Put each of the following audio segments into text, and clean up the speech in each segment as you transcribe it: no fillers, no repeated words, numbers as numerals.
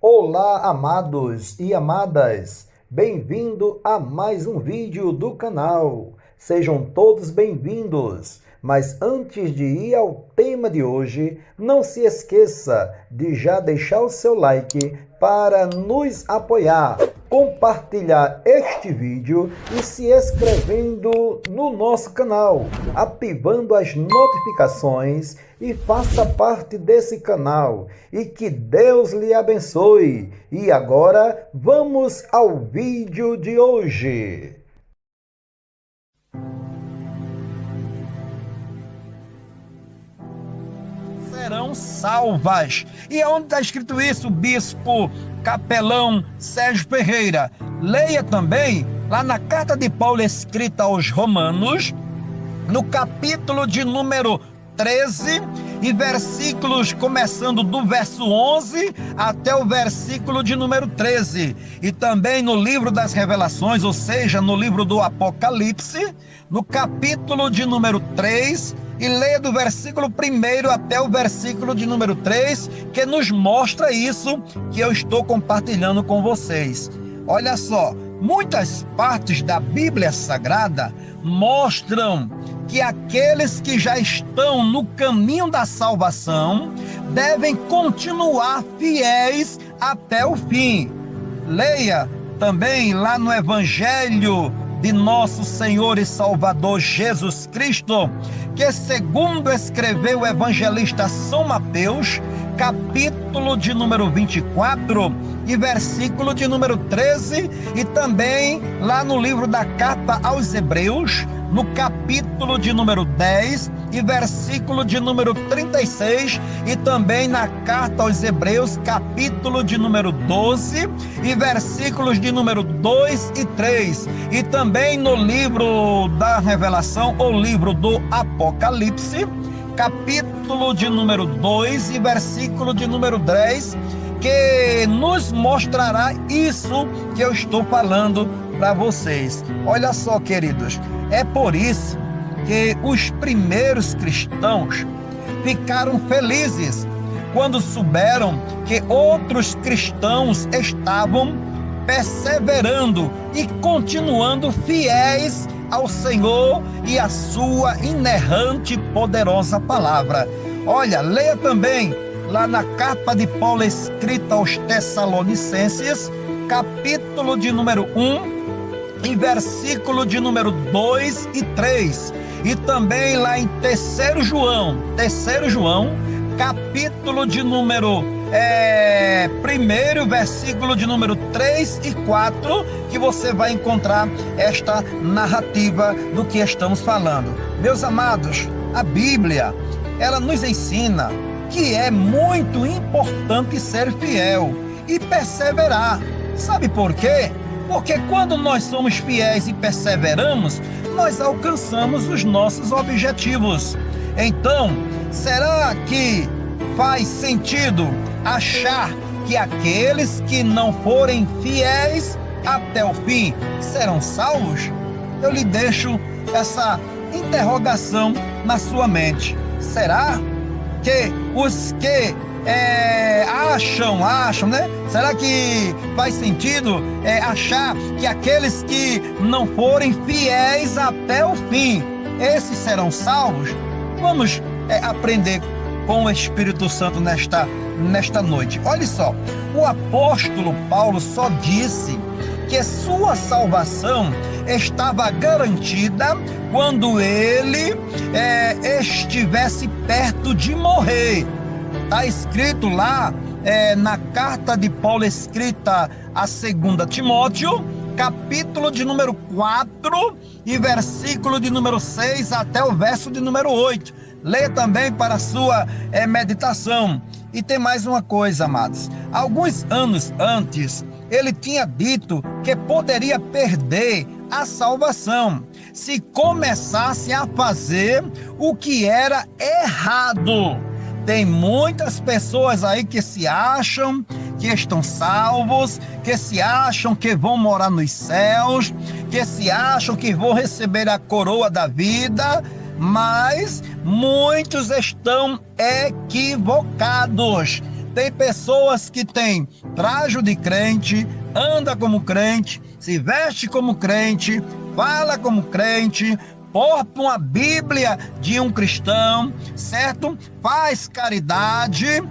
Olá, amados e amadas! Bem-vindo a mais um vídeo do canal. Sejam todos bem-vindos. Mas antes de ir ao tema de hoje, não se esqueça de já deixar o seu like para nos apoiar, compartilhar este vídeo e se inscrevendo no nosso canal, ativando as notificações e faça parte desse canal. E que Deus lhe abençoe. E agora vamos ao vídeo de hoje. Serão salvas. E onde está escrito isso, bispo capelão Sérgio Ferreira? Leia também lá na carta de Paulo escrita aos Romanos, no capítulo de número 13 e versículos começando do verso 11 até o versículo de número 13, e também no livro das Revelações, ou seja, no livro do Apocalipse, no capítulo de número 3, e leia do versículo 1 até o versículo de número 3, que nos mostra isso que eu estou compartilhando com vocês. Olha só, muitas partes da Bíblia Sagrada mostram que aqueles que já estão no caminho da salvação devem continuar fiéis até o fim. Leia também lá no Evangelho de nosso Senhor e Salvador Jesus Cristo, que segundo escreveu o evangelista São Mateus, capítulo de número 24 e versículo de número 13, e também lá no livro da carta aos Hebreus, no capítulo de número 10 e versículo de número 36, e também na carta aos Hebreus, capítulo de número 12 e versículos de número 2 e 3, e também no livro da Revelação, ou livro do Apocalipse, capítulo de número 2 e versículo de número 10, que nos mostrará isso que eu estou falando para vocês. Olha só, queridos, é por isso que os primeiros cristãos ficaram felizes quando souberam que outros cristãos estavam perseverando e continuando fiéis ao Senhor e à sua inerrante e poderosa palavra. Olha, leia também lá na carta de Paulo escrita aos Tessalonicenses, capítulo de número 1 e versículo de número 2 e 3, e também lá em 3 João, capítulo de número 1, versículo de número 3 e 4, que você vai encontrar esta narrativa do que estamos falando. Meus amados, a Bíblia, ela nos ensina que é muito importante ser fiel e perseverar. Sabe por quê? Porque quando nós somos fiéis e perseveramos, nós alcançamos os nossos objetivos. Então, será que faz sentido achar que aqueles que não forem fiéis até o fim serão salvos? Eu lhe deixo essa interrogação na sua mente. Será que os que acham, né? Será que faz sentido achar que aqueles que não forem fiéis até o fim, esses serão salvos? Vamos aprender com o Espírito Santo nesta noite. Olha só, o apóstolo Paulo só disse que sua salvação estava garantida quando ele estivesse perto de morrer. Está escrito lá na carta de Paulo escrita a 2 Timóteo, capítulo de número 4 e versículo de número 6 até o verso de número 8. Leia também para a sua meditação. E tem mais uma coisa, amados. Alguns anos antes, ele tinha dito que poderia perder a salvação se começasse a fazer o que era errado. Tem muitas pessoas aí que se acham que estão salvos, que se acham que vão morar nos céus, que se acham que vão receber a coroa da vida, mas muitos estão equivocados. Tem pessoas que têm traje de crente, anda como crente, se veste como crente, fala como crente, porta uma Bíblia de um cristão, certo? Faz caridade,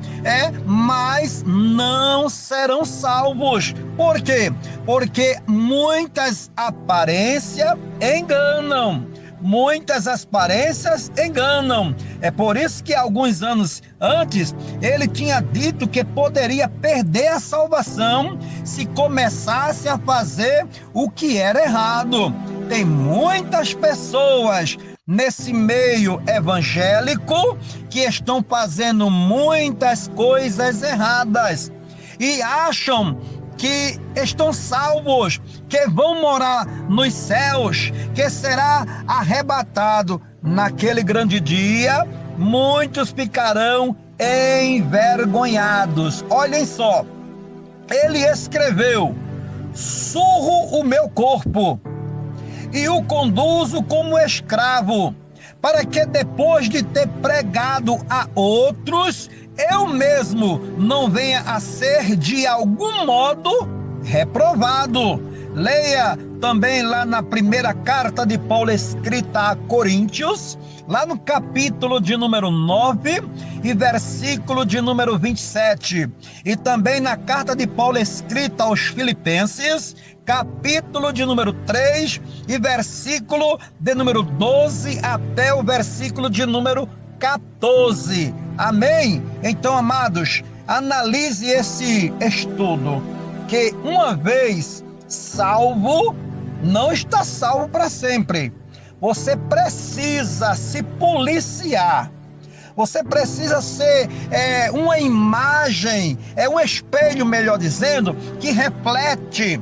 mas não serão salvos. Por quê? Porque muitas aparências enganam. Muitas aparências enganam. É por isso que alguns anos antes ele tinha dito que poderia perder a salvação se começasse a fazer o que era errado. Tem muitas pessoas nesse meio evangélico que estão fazendo muitas coisas erradas e acham que estão salvos, que vão morar nos céus, que será arrebatado naquele grande dia. Muitos ficarão envergonhados. Olhem só, ele escreveu: surro o meu corpo e o conduzo como escravo, para que depois de ter pregado a outros, eu mesmo não venha a ser de algum modo reprovado. Leia também lá na primeira carta de Paulo escrita a Coríntios, lá no capítulo de número 9 e versículo de número 27. E também na carta de Paulo escrita aos Filipenses, capítulo de número 3 e versículo de número 12 até o versículo de número 14. Amém? Então, amados, analise esse estudo, que uma vez salvo, não está salvo para sempre. Você precisa se policiar. Você precisa ser uma imagem, um espelho, melhor dizendo, que reflete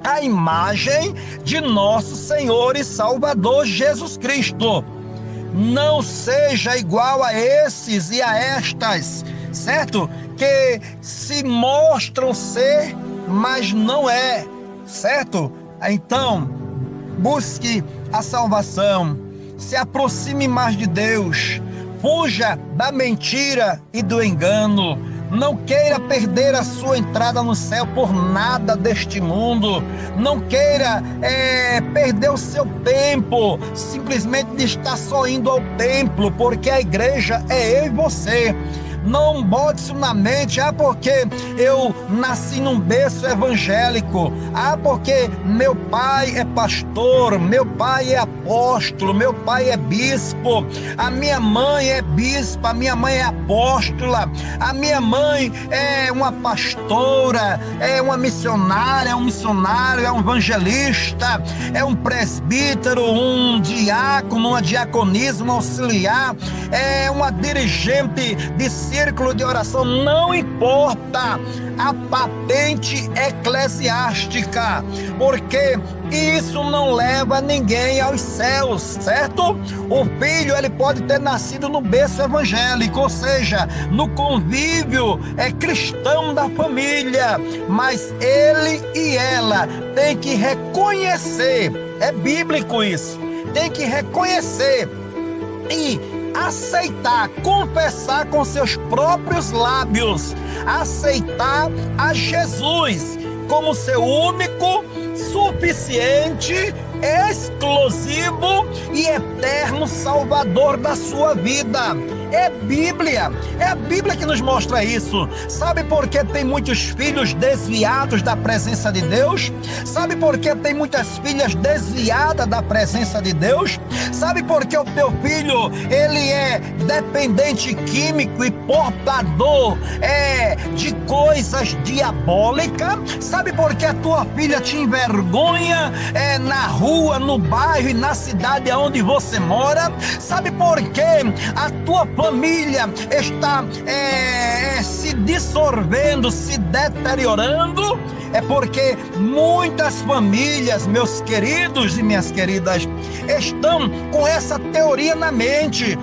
a imagem de nosso Senhor e Salvador Jesus Cristo. Não seja igual a esses e a estas, certo? Que se mostram ser, mas não é, certo? Então, busque a salvação, se aproxime mais de Deus, fuja da mentira e do engano. Não queira perder a sua entrada no céu por nada deste mundo. Não queira perder o seu tempo simplesmente de estar só indo ao templo, porque a igreja é eu e você. Não bote isso na mente, porque eu nasci num berço evangélico, porque meu pai é pastor, meu pai é apóstolo, meu pai é bispo, a minha mãe é bispa, a minha mãe é apóstola, a minha mãe é uma pastora, é uma missionária, é um missionário, é um evangelista, é um presbítero, um diácono, uma diaconisa, um auxiliar, é uma dirigente de círculo de oração. Não importa a patente eclesiástica, porque isso não leva ninguém aos céus, certo? O filho, ele pode ter nascido no berço evangélico, ou seja, no convívio cristão da família, mas ele e ela tem que reconhecer, é bíblico isso, tem que reconhecer e aceitar, confessar com seus próprios lábios, aceitar a Jesus como seu único, suficiente, exclusivo e eterno Salvador da sua vida. É a Bíblia que nos mostra isso. Sabe por que tem muitos filhos desviados da presença de Deus? Sabe por que tem muitas filhas desviadas da presença de Deus? Sabe por que o teu filho, ele é dependente químico e portador de coisas diabólicas? Sabe por que a tua filha te envergonha na rua, no bairro e na cidade onde você mora? Sabe por que a tua família está se dissolvendo, se deteriorando? É porque muitas famílias, meus queridos e minhas queridas, estão com essa teoria na mente.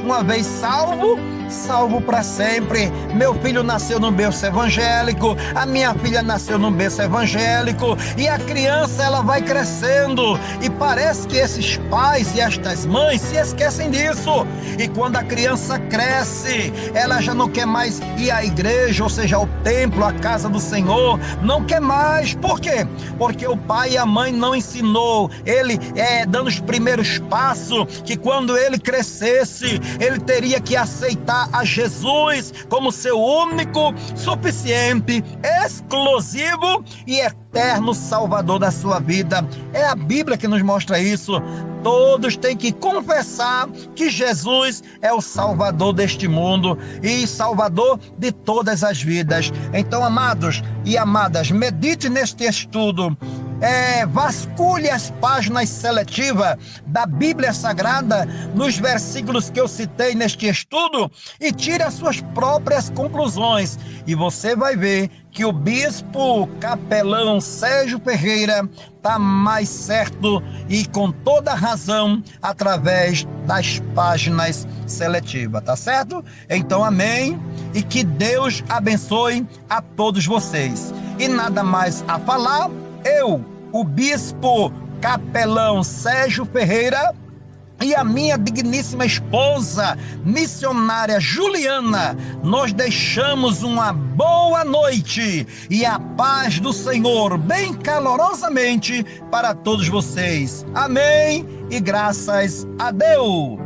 Uma vez salvo, salvo para sempre. Meu filho nasceu no berço evangélico, a minha filha nasceu no berço evangélico, e a criança ela vai crescendo, e parece que esses pais e estas mães se esquecem disso. E quando a criança cresce, ela já não quer mais ir à igreja, ou seja, ao templo, à casa do Senhor, não quer mais. Por quê? Porque o pai e a mãe não ensinou ele, dando os primeiros passos, que quando ele crescesse, ele teria que aceitar a Jesus como seu único, suficiente, exclusivo e eterno Salvador da sua vida. É a Bíblia que nos mostra isso. Todos têm que confessar que Jesus é o Salvador deste mundo e Salvador de todas as vidas. Então, amados e amadas, medite neste estudo. Vasculhe as páginas seletivas da Bíblia Sagrada nos versículos que eu citei neste estudo e tire as suas próprias conclusões, e você vai ver que o bispo capelão Sérgio Ferreira está mais certo e com toda razão através das páginas seletivas, tá certo? Então, amém, e que Deus abençoe a todos vocês. E nada mais a falar, eu, o bispo capelão Sérgio Ferreira, e a minha digníssima esposa, missionária Juliana, nós deixamos uma boa noite e a paz do Senhor bem calorosamente para todos vocês. Amém e graças a Deus.